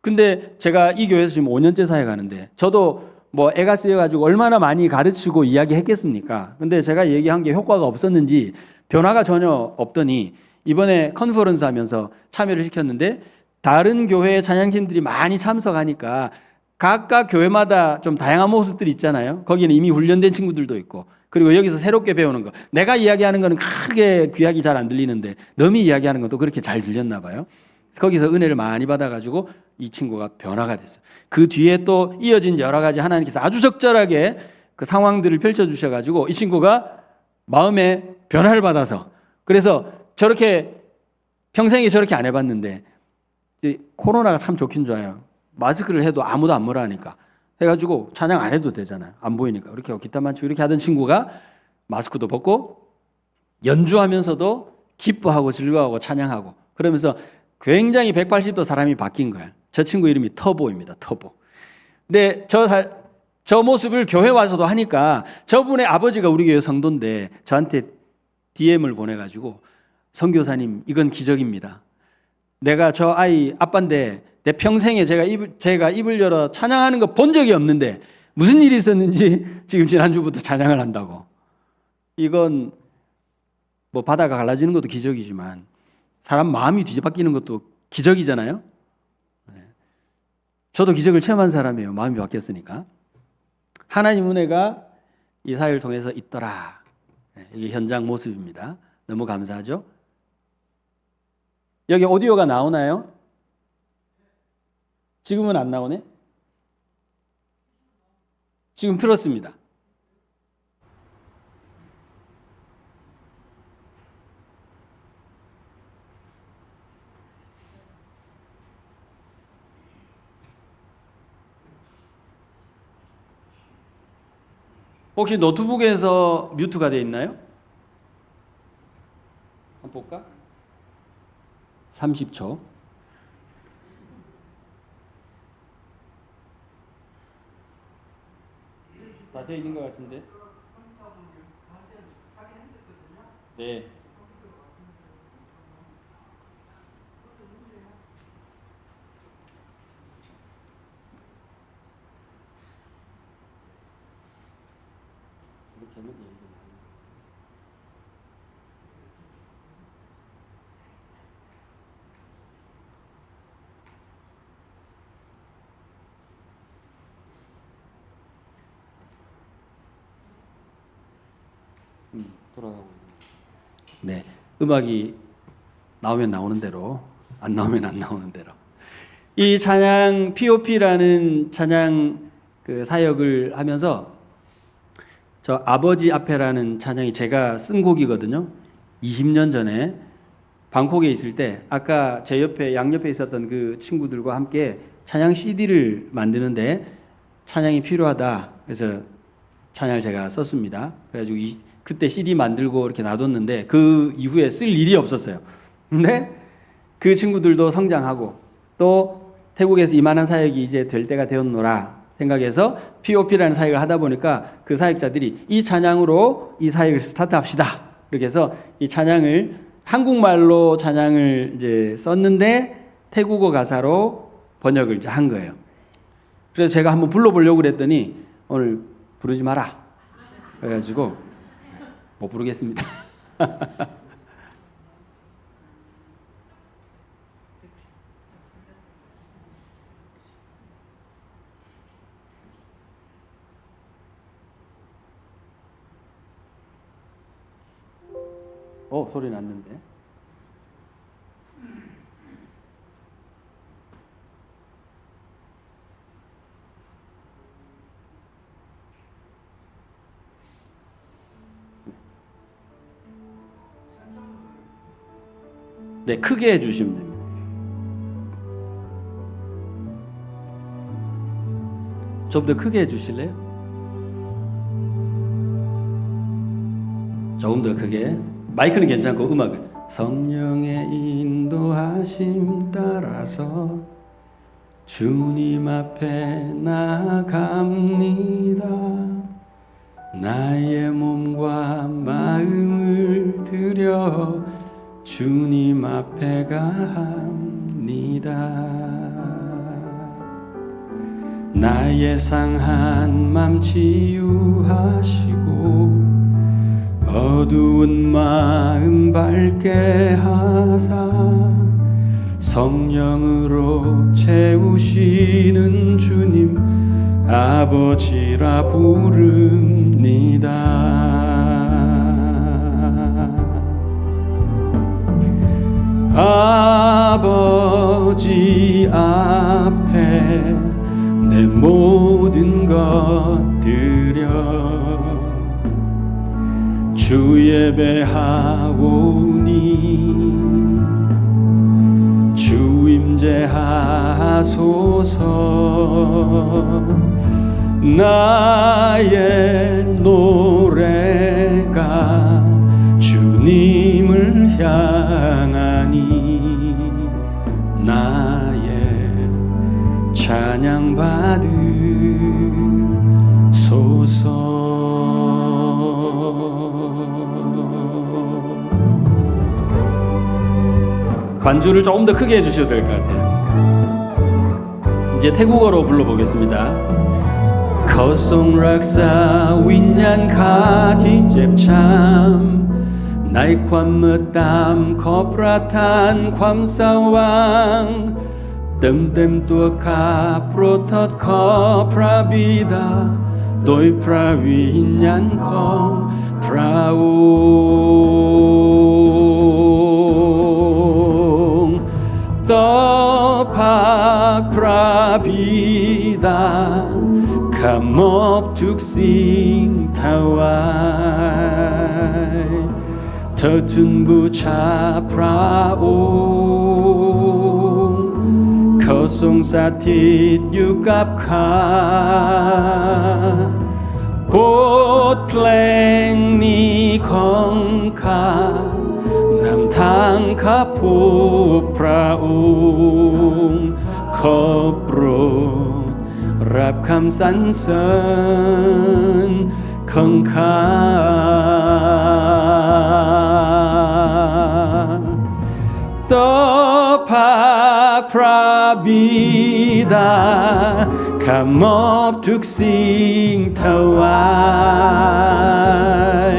근데 제가 이 교회에서 지금 5년째 사역하는데, 저도 뭐 애가 쓰여가지고 얼마나 많이 가르치고 이야기했겠습니까? 근데 제가 얘기한 게 효과가 없었는지 변화가 전혀 없더니 이번에 컨퍼런스 하면서 참여를 시켰는데, 다른 교회의 찬양팀들이 많이 참석하니까 각각 교회마다 좀 다양한 모습들이 있잖아요. 거기는 이미 훈련된 친구들도 있고, 그리고 여기서 새롭게 배우는 거, 내가 이야기하는 거는 크게 귀하게 잘 안 들리는데 남이 이야기하는 것도 그렇게 잘 들렸나 봐요. 거기서 은혜를 많이 받아가지고 이 친구가 변화가 됐어요. 그 뒤에 또 이어진 여러 가지 하나님께서 아주 적절하게 그 상황들을 펼쳐주셔가지고 이 친구가 마음에 변화를 받아서, 그래서 저렇게 평생에 저렇게 안 해봤는데, 코로나가 참 좋긴 좋아요. 마스크를 해도 아무도 안 뭐라 하니까 해가지고 찬양 안 해도 되잖아요. 안 보이니까. 이렇게 하고 기타만 치고 이렇게 하던 친구가 마스크도 벗고 연주하면서도 기뻐하고 즐거워하고 찬양하고 그러면서 굉장히 180도 사람이 바뀐 거예요. 저 친구 이름이 터보입니다. 터보. 근데 저 모습을 교회 와서도 하니까, 저분의 아버지가 우리 교회 성도인데 저한테 DM을 보내가지고, 선교사님 이건 기적입니다. 내가 저 아이 아빠인데 내 평생에 제가 입을 열어 찬양하는 거 본 적이 없는데 무슨 일이 있었는지 지금 지난주부터 찬양을 한다고. 이건 뭐 바다가 갈라지는 것도 기적이지만 사람 마음이 뒤집어지는 것도 기적이잖아요. 저도 기적을 체험한 사람이에요. 마음이 바뀌었으니까. 하나님 은혜가 이 사회를 통해서 있더라. 이게 현장 모습입니다. 너무 감사하죠? 여기 오디오가 나오나요? 지금은 안 나오네? 지금 틀었습니다. 혹시 노트북에서 뮤트가 되어 있나요? 한번 볼까? 30초. 다 되어 있는 것 같은데. 네. 이렇게 하면 얘기가 돌아가고 있는. 네. 음악이 나오면 나오는 대로, 안 나오면 안 나오는 대로. 이 찬양 POP라는 찬양 그 사역을 하면서, 저 아버지 앞에라는 찬양이 제가 쓴 곡이거든요. 20년 전에 방콕에 있을 때, 아까 제 옆에 양옆에 있었던 그 친구들과 함께 찬양 CD를 만드는데 찬양이 필요하다. 그래서 찬양을 제가 썼습니다. 그래가지고 그때 CD 만들고 이렇게 놔뒀는데 그 이후에 쓸 일이 없었어요. 근데 그 친구들도 성장하고 또 태국에서 이만한 사역이 이제 될 때가 되었노라 생각해서 POP라는 사역을 하다 보니까 그 사역자들이 이 찬양으로 이 사역을 스타트합시다. 이렇게 해서 이 찬양을 한국말로 찬양을 이제 썼는데 태국어 가사로 번역을 이제 한 거예요. 그래서 제가 한번 불러보려고 그랬더니 오늘 부르지 마라. 그래가지고 못 부르겠습니다. 소리 났는데. 네, 크게 해주시면 됩니다. 좀 더 크게 해주실래요? 조금 더 크게. 마이크는 괜찮고 음악을. 성령의 인도하심 따라서 주님 앞에 나아갑니다. 나의 몸과 마음을 들여 주님 앞에 갑니다. 나의 상한 맘 치유하시고 어두운 마음 밝게 하사 성령으로 채우시는 주님 아버지라 부릅니다. 아버지 앞에 내 모든 것 드려 주 예배하오니 주 임재하소서. 나의 노래가 주님을 향하니 나의 찬양 받으소서. 반주를 조금 더 크게 해주셔도 될 것 같아요. 이제 태국어로 불러보겠습니다. 거송 락사 윈얀 카디 잽참 나이 ความ땀 거프라탄ความสว่างเต็มตัวข้าโปรดทอดขอพระบิดาโดยพระวิญญาณของพระองค์ต่อภาคพระบิดาข้ามอบทุกสิ่งถวายเธอทูลบูชาพระองค์เขาทรงสถิตอยู่กับข้าบทเพลงนี้ของข้านำทางข้าผู้พระองค์ขอโปรดรับคำสรรเสริญของข้าต่อภาคพระบิดาข้ามอบทุกสิ่งถวาย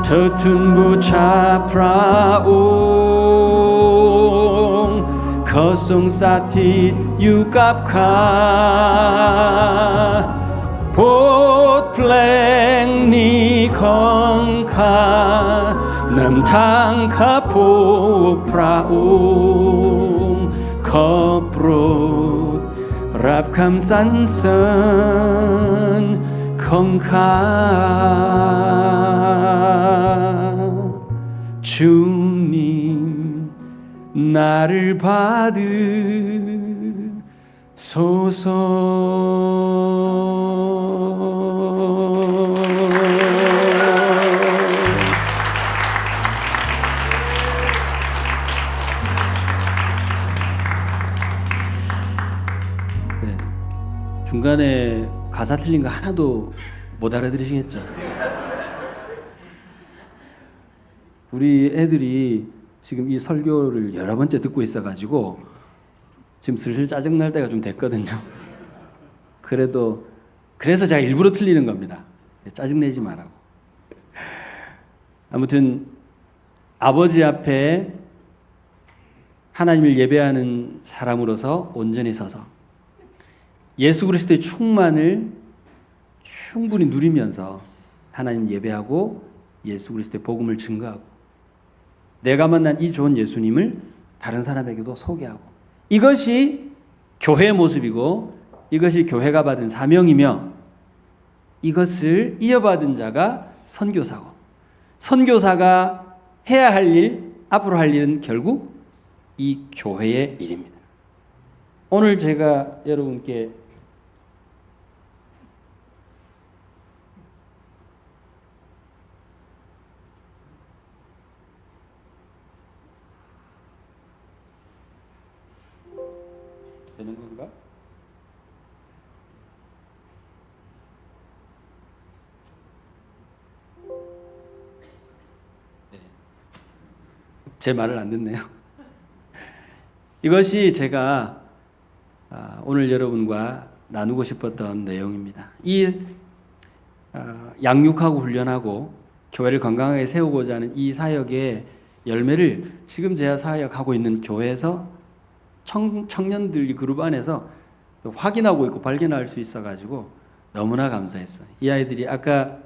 เธอทูลบูชาพระองค์ขอทรงสถิตอยู่กับข้าบทเพลงนี้ของข้านำทางข้าผู้พระองค์ขอโปรดรับคำสรรเสริญของข้า주님 나를 받으소서. 네, 중간에 가사 틀린 거 하나도 못 알아들으시겠죠? 우리 애들이 지금 이 설교를 여러 번째 듣고 있어가지고 지금 슬슬 짜증날 때가 좀 됐거든요. 그래서 제가 일부러 틀리는 겁니다. 짜증내지 말라고. 아무튼 아버지 앞에 하나님을 예배하는 사람으로서 온전히 서서 예수 그리스도의 충만을 충분히 누리면서 하나님 예배하고 예수 그리스도의 복음을 증거하고 내가 만난 이 좋은 예수님을 다른 사람에게도 소개하고, 이것이 교회의 모습이고 이것이 교회가 받은 사명이며, 이것을 이어받은 자가 선교사고, 선교사가 해야 할 일, 앞으로 할 일은 결국 이 교회의 일입니다. 오늘 제가 여러분께 되는 건가? 네. 제 말을 안 듣네요. 이것이 제가 오늘 여러분과 나누고 싶었던 내용입니다. 이 양육하고 훈련하고 교회를 건강하게 세우고자 하는 이 사역의 열매를 지금 제가 사역하고 있는 교회에서 청년들 그룹 안에서 확인하고 있고 발견할 수 있어가지고 너무나 감사했어요. 이 아이들이 아까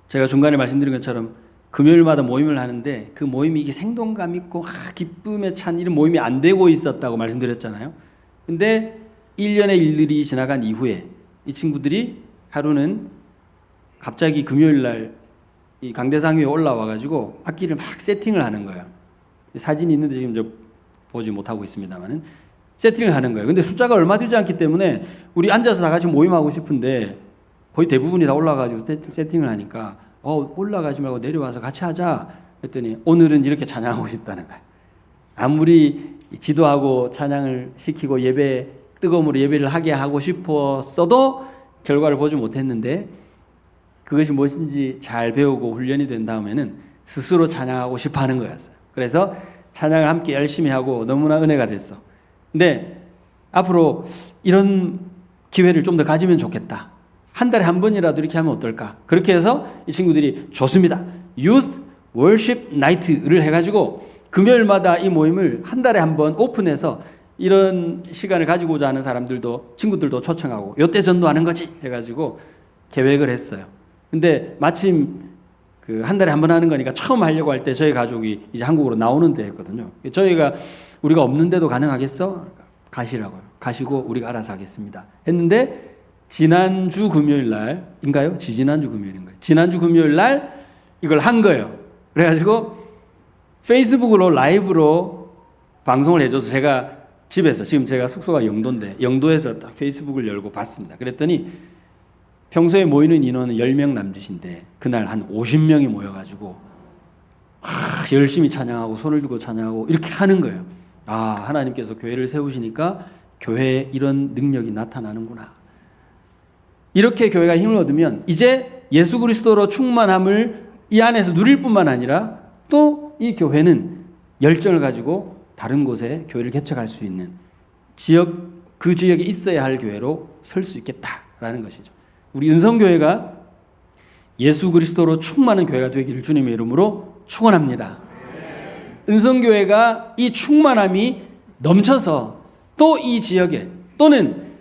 제가 중간에 말씀드린 것처럼 금요일마다 모임을 하는데 그 모임이 이게 생동감 있고 기쁨에 찬 이런 모임이 안 되고 있었다고 말씀드렸잖아요. 근데 1년의 일들이 지나간 이후에 이 친구들이 하루는 갑자기 금요일 날 이 강대상 위에 올라와가지고 악기를 막 세팅을 하는 거예요. 사진이 있는데 지금 저 보지 못하고 있습니다만은 세팅을 하는 거예요. 근데 숫자가 얼마 되지 않기 때문에 우리 앉아서 다 같이 모임하고 싶은데 거의 대부분이 다 올라가지고 세팅을 하니까 올라가지 말고 내려와서 같이 하자 했더니 오늘은 이렇게 찬양하고 싶다는 거예요. 아무리 지도하고 찬양을 시키고 예배 뜨거움으로 예배를 하게 하고 싶었어도 결과를 보지 못했는데, 그것이 무엇인지 잘 배우고 훈련이 된 다음에는 스스로 찬양하고 싶어 하는 거였어요. 그래서 찬양을 함께 열심히 하고 너무나 은혜가 됐어. 근데 앞으로 이런 기회를 좀 더 가지면 좋겠다. 한 달에 한 번이라도 이렇게 하면 어떨까? 그렇게 해서 이 친구들이 좋습니다. Youth Worship Night를 해가지고 금요일마다 이 모임을 한 달에 한 번 오픈해서 이런 시간을 가지고자 하는 사람들도, 친구들도 초청하고 요때 전도하는 거지 해가지고 계획을 했어요. 근데 마침 그 한 달에 한 번 하는 거니까 처음 하려고 할 때 저희 가족이 이제 한국으로 나오는 때였거든요. 우리가 없는데도 가능하겠어? 가시라고요. 가시고 우리가 알아서 하겠습니다. 했는데 지난주 금요일 날인가요? 지난주 금요일인가요? 지난주 금요일 날 이걸 한 거예요. 그래가지고 페이스북으로 라이브로 방송을 해줘서 제가 집에서, 지금 제가 숙소가 영도인데 영도에서 딱 페이스북을 열고 봤습니다. 그랬더니 평소에 모이는 인원은 10명 남짓인데 그날 한 50명이 모여가지고 열심히 찬양하고 손을 들고 찬양하고 이렇게 하는 거예요. 하나님께서 교회를 세우시니까 교회에 이런 능력이 나타나는구나. 이렇게 교회가 힘을 얻으면 이제 예수 그리스도로 충만함을 이 안에서 누릴 뿐만 아니라 또 이 교회는 열정을 가지고 다른 곳에 교회를 개척할 수 있는 그 지역에 있어야 할 교회로 설 수 있겠다라는 것이죠. 우리 은성교회가 예수 그리스도로 충만한 교회가 되기를 주님의 이름으로 축원합니다. 은성교회가 이 충만함이 넘쳐서 또 이 지역에, 또는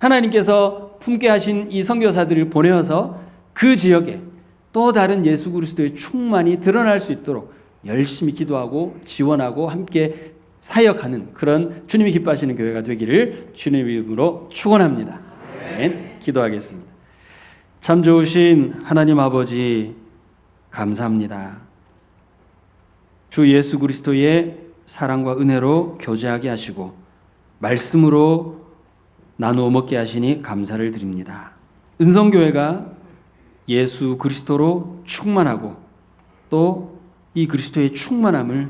하나님께서 품게 하신 이 선교사들을 보내어서 그 지역에 또 다른 예수 그리스도의 충만이 드러날 수 있도록 열심히 기도하고 지원하고 함께 사역하는 그런 주님이 기뻐하시는 교회가 되기를 주님의 이름으로 축원합니다. 네, 기도하겠습니다. 참 좋으신 하나님 아버지, 감사합니다. 주 예수 그리스도의 사랑과 은혜로 교제하게 하시고 말씀으로 나누어 먹게 하시니 감사를 드립니다. 은성교회가 예수 그리스도로 충만하고 또 이 그리스도의 충만함을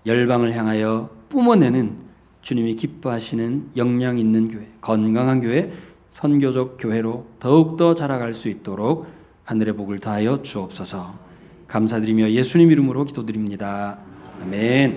열방을 향하여 뿜어내는 주님이 기뻐하시는 역량 있는 교회, 건강한 교회, 선교적 교회로 더욱더 자라갈 수 있도록 하늘의 복을 다하여 주옵소서. 감사드리며 예수님 이름으로 기도드립니다. 아멘.